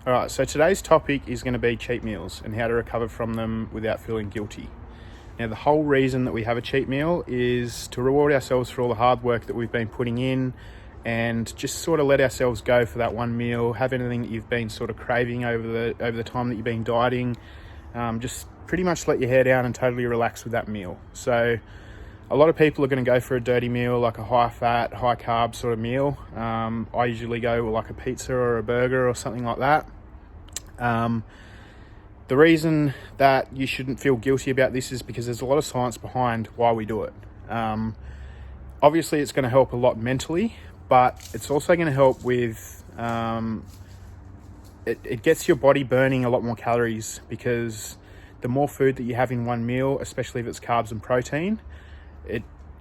All right, so today's topic is going to be cheat meals and how to recover from them without feeling guilty. Now, the whole reason that we have a cheat meal is to reward ourselves for all the hard work that we've been putting in and just sort of let ourselves go for that one meal, have anything that you've been sort of craving over the time that you've been dieting. Just pretty much let your hair down and totally relax with that meal. So a lot of people are going to go for a dirty meal, like a high fat, high carb sort of meal. I usually go with like a pizza or a burger or something like that. The reason that you shouldn't feel guilty about this is because there's a lot of science behind why we do it. Obviously, it's going to help a lot mentally, but it's also going to help with, it gets your body burning a lot more calories, because the more food that you have in one meal, especially if it's carbs and protein,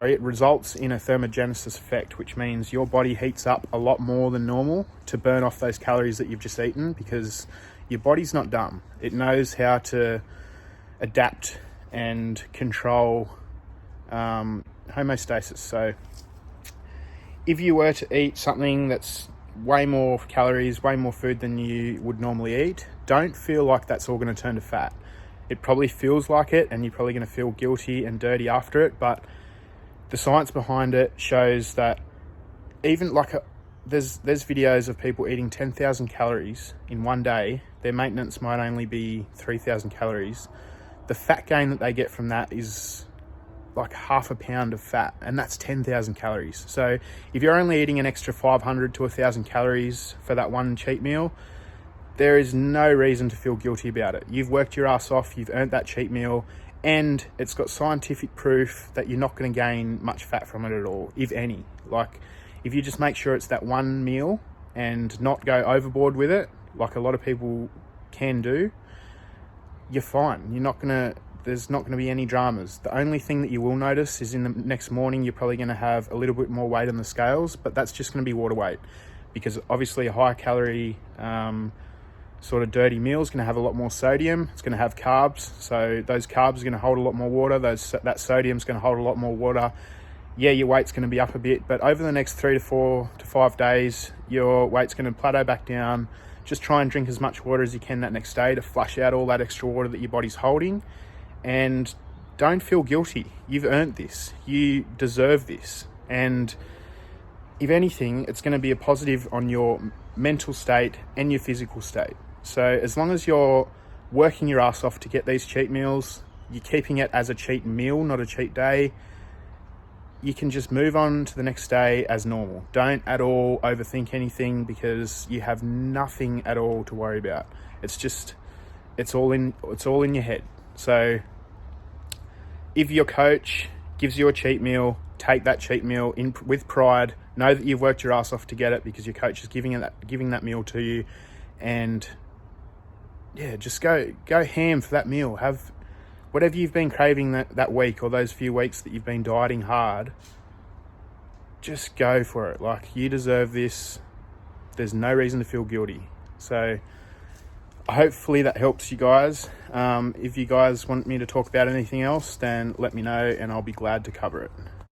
it results in a thermogenesis effect, which means your body heats up a lot more than normal to burn off those calories that you've just eaten, because your body's not dumb. It knows how to adapt and control homeostasis. So if you were to eat something that's way more calories, way more food than you would normally eat, don't feel like that's all going to turn to fat. It probably feels like it, and you're probably going to feel guilty and dirty after it, but the science behind it shows that even there's videos of people eating 10,000 calories in one day. Their maintenance might only be 3,000 calories. The fat gain that they get from that is like half a pound of fat, and that's 10,000 calories. So if you're only eating an extra 500 to 1,000 calories for that one cheat meal, there is no reason to feel guilty about it. You've worked your ass off, you've earned that cheat meal, and it's got scientific proof that you're not going to gain much fat from it at all, if any. Like, if you just make sure it's that one meal and not go overboard with it, like a lot of people can do, you're fine. There's not going to be any dramas. The only thing that you will notice is in the next morning, you're probably going to have a little bit more weight on the scales, but that's just going to be water weight, because obviously a high calorie, sort of dirty meal is going to have a lot more sodium. It's going to have carbs, so those carbs are going to hold a lot more water. That sodium is going to hold a lot more water. Yeah, your weight's going to be up a bit, but over the next 3 to 4 to 5 days, your weight's going to plateau back down. Just try and drink as much water as you can that next day to flush out all that extra water that your body's holding, and don't feel guilty. You've earned this. You deserve this, and if anything, it's going to be a positive on your mental state and your physical state. So as long as you're working your ass off to get these cheat meals, you're keeping it as a cheat meal, not a cheat day, you can just move on to the next day as normal. Don't at all overthink anything, because you have nothing at all to worry about. It's all in your head. So if your coach gives you a cheat meal, take that cheat meal with pride. Know that you've worked your ass off to get it, because your coach is giving that meal to you, and yeah, just go ham for that meal. Have whatever you've been craving that week, or those few weeks that you've been dieting hard. Just go for it. Like, you deserve this. There's no reason to feel guilty. So hopefully that helps you guys. If you guys want me to talk about anything else, then let me know and I'll be glad to cover it.